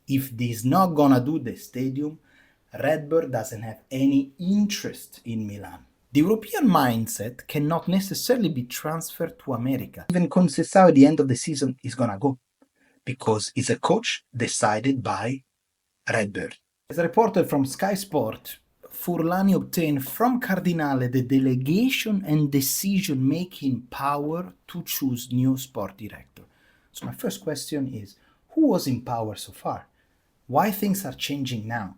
If this not gonna do the stadium, Redbird doesn't have any interest in Milan. The European mindset cannot necessarily be transferred to America. Even Conceição at the end of the season is gonna go, because it's a coach decided by Redbird. As reported from Sky Sport, Furlani obtained from Cardinale the delegation and decision-making power to choose new sport director. So my first question is, who was in power so far? Why things are changing now?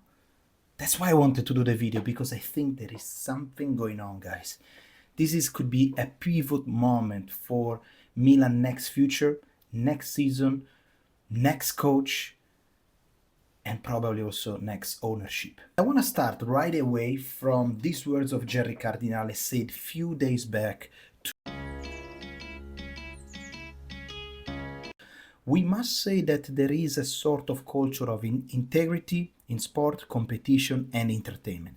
That's why I wanted to do the video, because I think there is something going on, guys. Could be a pivot moment for Milan next future, next season, next coach, and probably also next ownership. I want to start right away from these words of Jerry Cardinale said few days back. We must say that there is a sort of culture of integrity in sport, competition, and entertainment.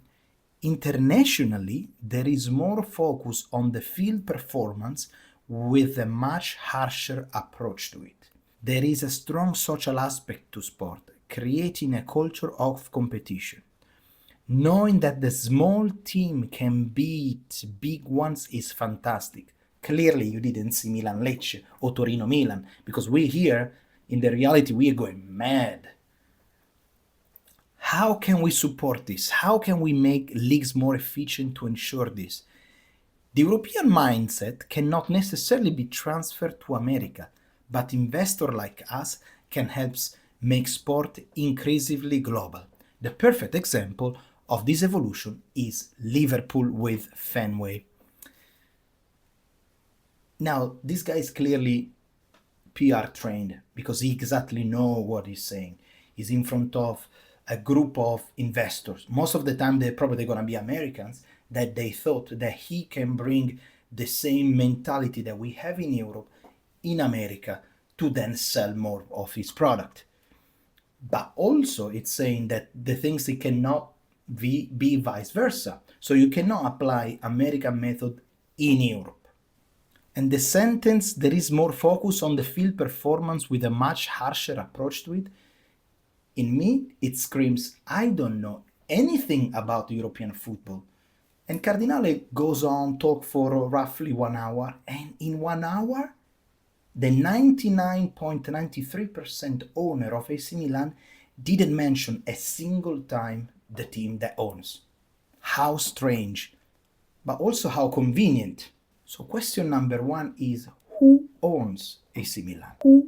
Internationally, there is more focus on the field performance with a much harsher approach to it. There is a strong social aspect to sport, creating a culture of competition. Knowing that the small team can beat big ones is fantastic. Clearly, you didn't see Milan Lecce or Torino Milan, because we here, in the reality, we are going mad. How can we support this? How can we make leagues more efficient to ensure this? The European mindset cannot necessarily be transferred to America, but investors like us can help make sport increasingly global. The perfect example of this evolution is Liverpool with Fenway. Now, this guy is clearly PR trained, because he exactly knows what he's saying. He's in front of a group of investors. Most of the time, they're probably going to be Americans, that they thought that he can bring the same mentality that we have in Europe in America to then sell more of his product. But also it's saying that the things it cannot be vice versa. So you cannot apply American method in Europe. And the sentence, there is more focus on the field performance with a much harsher approach to it, in me, it screams, I don't know anything about European football. And Cardinale goes on, talk for roughly 1 hour, and in 1 hour, the 99.93% owner of AC Milan didn't mention a single time the team that owns. How strange, but also how convenient. So question number 1 is, who owns AC Milan? Who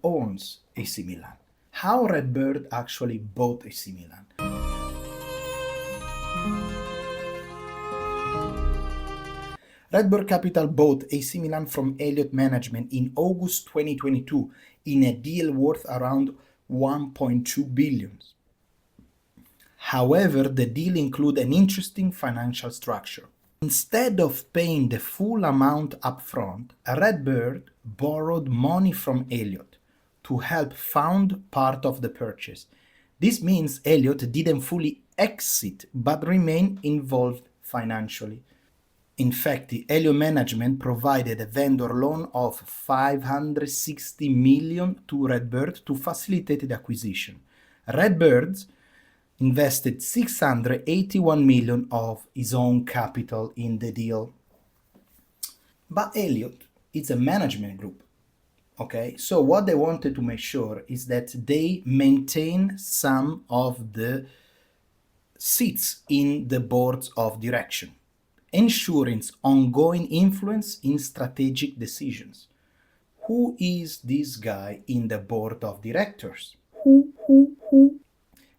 owns AC Milan? How Redbird actually bought AC Milan? Redbird Capital bought AC Milan from Elliot Management in August 2022 in a deal worth around 1.2 billion. However, the deal included an interesting financial structure. Instead of paying the full amount upfront, Redbird borrowed money from Elliot to help fund part of the purchase. This means Elliot didn't fully exit but remained involved financially. In fact, the Elliot management provided a vendor loan of 560 million to Redbird to facilitate the acquisition. Redbird invested 681 million of his own capital in the deal. But Elliot is a management group, okay? So what they wanted to make sure is that they maintain some of the seats in the boards of direction, ensuring ongoing influence in strategic decisions. Who is this guy in the board of directors? Who?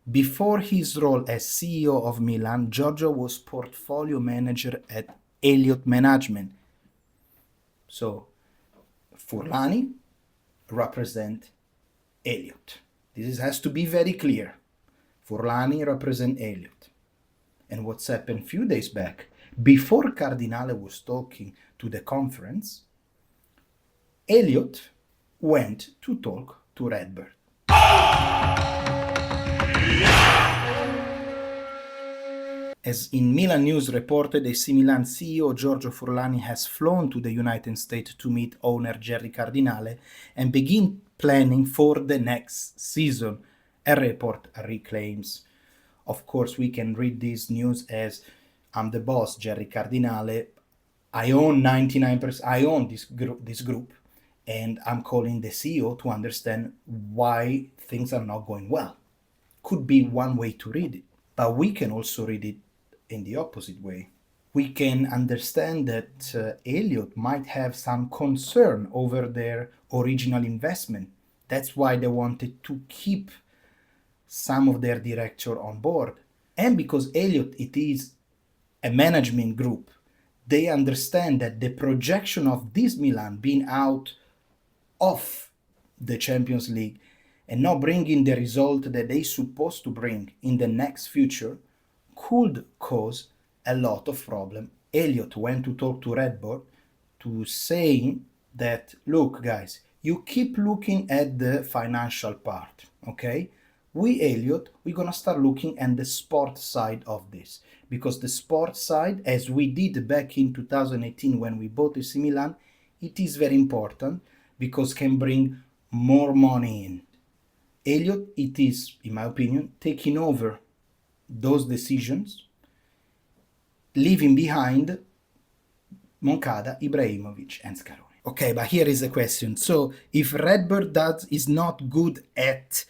Before his role as CEO of Milan, Giorgio was portfolio manager at Elliot Management. So, Furlani represent Elliot. This has to be very clear. Furlani represent Elliot. And what's happened a few days back, before Cardinale was talking to the conference, Elliot went to talk to Redbird. As in Milan News reported, AC Milan CEO Giorgio Furlani has flown to the United States to meet owner Jerry Cardinale and begin planning for the next season, a report reclaims. Of course, we can read this news as I'm the boss, Jerry Cardinale. I own 99%, I own this group, and I'm calling the CEO to understand why things are not going well. Could be one way to read it, but we can also read it in the opposite way. We can understand that Elliot might have some concern over their original investment. That's why they wanted to keep some of their director on board. And because Elliot, it is a management group, they understand that the projection of this Milan being out of the Champions League and not bringing the result that they're supposed to bring in the next future could cause a lot of problem. Elliot went to talk to Redbird to saying that, look guys, you keep looking at the financial part, okay? We, Elliot, we're gonna start looking at the sport side of this, because the sport side, as we did back in 2018 when we bought AC Milan, it is very important because can bring more money in. Elliot, it is, in my opinion, taking over those decisions, leaving behind Moncada, Ibrahimovic, and Scaroni. Okay, but here is the question. So, if Redbird is not good at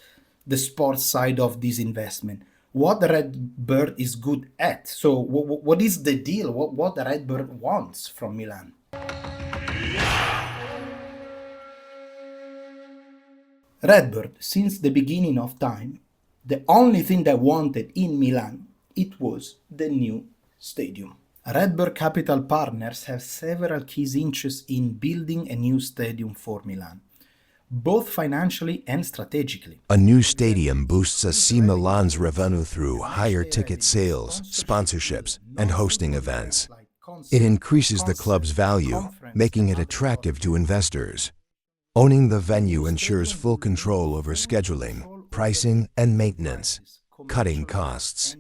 the sports side of this investment, what Redbird is good at? So, what is the deal? What the Redbird wants from Milan? Redbird, since the beginning of time, the only thing they wanted in Milan, it was the new stadium. Redbird Capital Partners have several key interests in building a new stadium for Milan, both financially and strategically. A new stadium boosts AC Milan's revenue through higher ticket sales, sponsorships, and hosting events. It increases the club's value, making it attractive to investors. Owning the venue ensures full control over scheduling, pricing, and maintenance, cutting costs.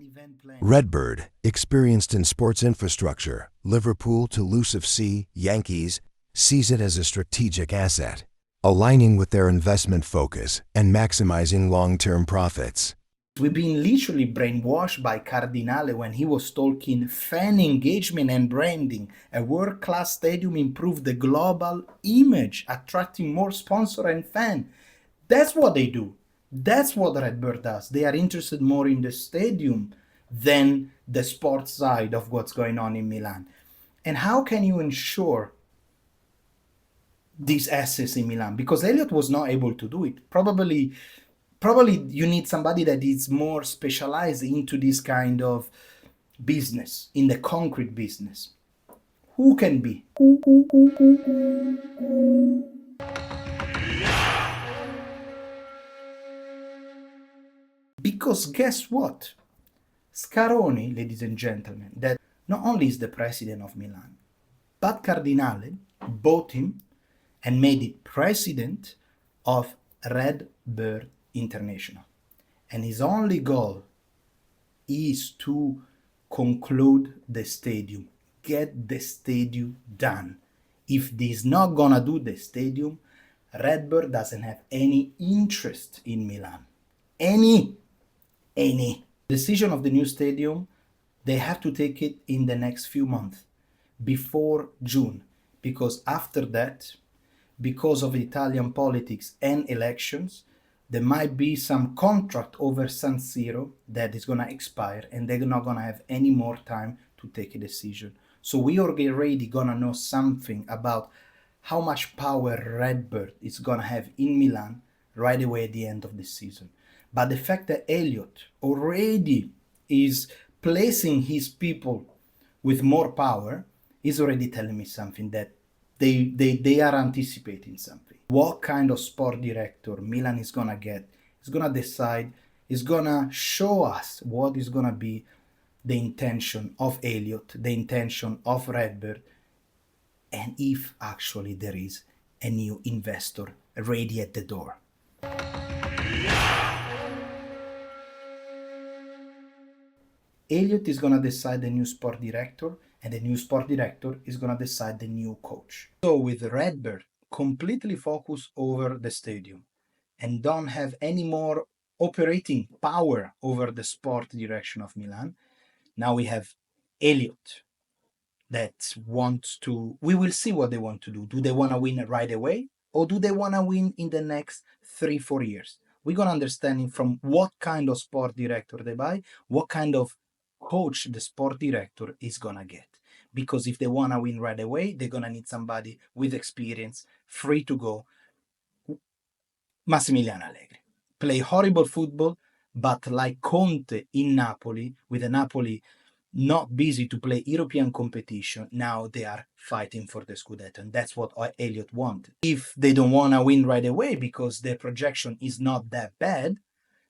Redbird, experienced in sports infrastructure, Liverpool to Toulouse FC, Yankees, sees it as a strategic asset, aligning with their investment focus and maximizing long-term profits. We've been literally brainwashed by Cardinale when he was talking fan engagement and branding. A world-class stadium improved the global image, attracting more sponsor and fan. That's what they do. That's what Redbird does. They are interested more in the stadium than the sports side of what's going on in Milan. And how can you ensure these assets in Milan? Because Elliot was not able to do it. Probably you need somebody that is more specialized into this kind of business, in the concrete business. Who can be? Because guess what? Scaroni, ladies and gentlemen, that not only is the president of Milan, but Cardinale bought him and made it president of Redbird International. And his only goal is to conclude the stadium, get the stadium done. If he's not gonna do the stadium, Redbird doesn't have any interest in Milan. Any decision of the new stadium, they have to take it in the next few months, before June, because after that, because of Italian politics and elections, there might be some contract over San Siro that is going to expire, and they're not going to have any more time to take a decision. So we are already going to know something about how much power Redbird is going to have in Milan right away at the end of the season. But the fact that Elliot already is placing his people with more power is already telling me something, that they are anticipating something. What kind of sport director Milan is gonna get, is gonna decide, is gonna show us what is gonna be the intention of Elliot, the intention of Redbird, and if actually there is a new investor ready at the door. Elliot is going to decide the new sport director, and the new sport director is going to decide the new coach. So with Redbird completely focused over the stadium, and don't have any more operating power over the sport direction of Milan. Now we have Elliot that wants to, we will see what they want to do. Do they want to win right away, or do they want to win in the next 3-4 years? We're going to understand from what kind of sport director they buy, what kind of coach the sport director is going to get. Because if they want to win right away, they're going to need somebody with experience, free to go. Massimiliano Allegri. Play horrible football, but like Conte in Napoli, with a Napoli not busy to play European competition, now they are fighting for the Scudetto, and that's what Elliot wanted. If they don't want to win right away because their projection is not that bad,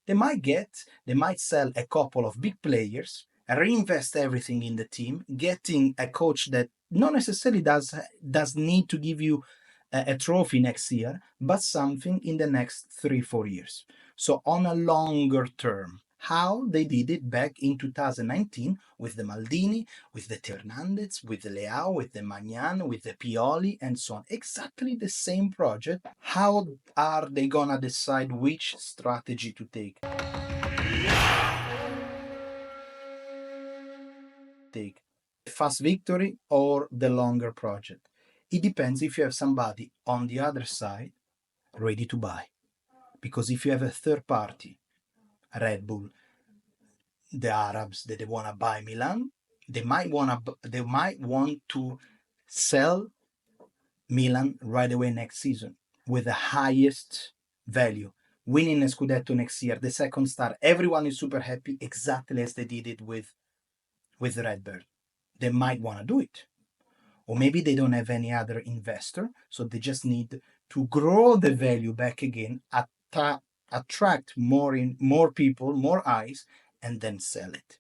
they might sell a couple of big players, reinvest everything in the team, getting a coach that not necessarily does need to give you a trophy next year, but something in the next 3-4 years. So on a longer term, how they did it back in 2019 with the Maldini, with the Teo Hernandez, with the Leao, with the Magnan, with the Pioli, and so on. Exactly the same project. How are they gonna decide which strategy to take? Fast victory or the longer project? It depends if you have somebody on the other side ready to buy. Because if you have a third party, Red Bull, the Arabs that they want to buy Milan, they might want to sell Milan right away next season with the highest value, winning a Scudetto next year, the second star. Everyone is super happy, exactly as they did it with Redbird. They might want to do it. Or maybe they don't have any other investor, so they just need to grow the value back again, attract more people, more eyes, and then sell it.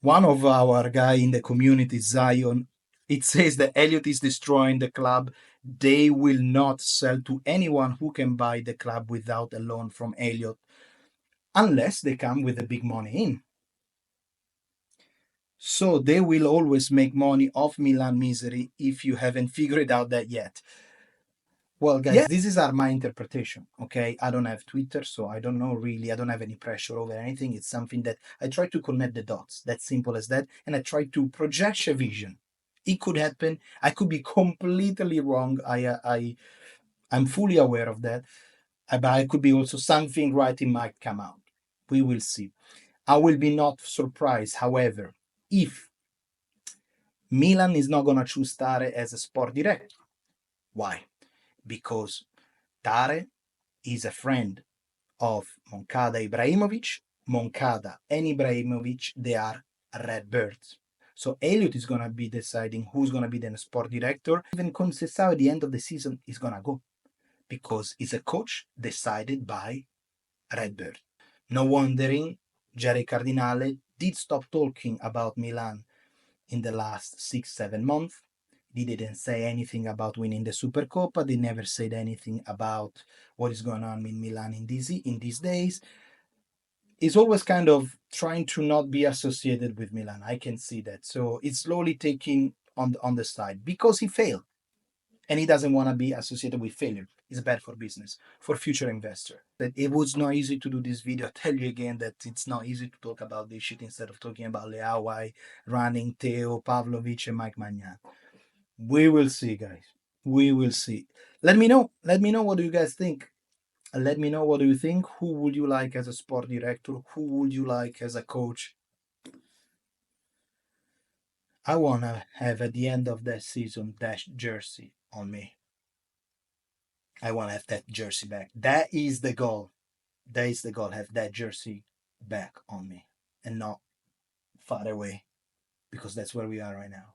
One of our guy in the community, Zion, it says that Elliot is destroying the club. They will not sell to anyone who can buy the club without a loan from Elliot, unless they come with the big money in. So they will always make money off Milan misery if you haven't figured out that yet. Well, guys, this is my interpretation, okay? I don't have Twitter, so I don't know really. I don't have any pressure over anything. It's something that I try to connect the dots. That's simple as that. And I try to project a vision. It could happen. I could be completely wrong. I'm fully aware of that. But I could be also something right. It might come out. We will see. I will be not surprised, however, if Milan is not going to choose Tare as a sport director. Why? Because Tare is a friend of Moncada Ibrahimovic. Moncada and Ibrahimovic, they are Redbirds. So Elliot is going to be deciding who's going to be the sport director. Even Conceição at the end of the season is going to go because he's a coach decided by Redbird. No wondering, Jerry Cardinale did stop talking about Milan in the last 6-7 months. They didn't say anything about winning the Supercoppa. They never said anything about what is going on in Milan in these days. He's always kind of trying to not be associated with Milan. I can see that. So it's slowly taking on the side because he failed. And he doesn't want to be associated with failure. It's bad for business, for future investor. That it was not easy to do this video. I tell you again that it's not easy to talk about this shit instead of talking about Leao, running Theo, Pavlovic, and Mike Magnan. We will see, guys. We will see. Let me know. Let me know what do you guys think. Let me know what do you think. Who would you like as a sport director? Who would you like as a coach? I want to have at the end of that season that jersey on me. I want to have that jersey back. That is the goal. That is the goal. Have that jersey back on me and not far away because that's where we are right now.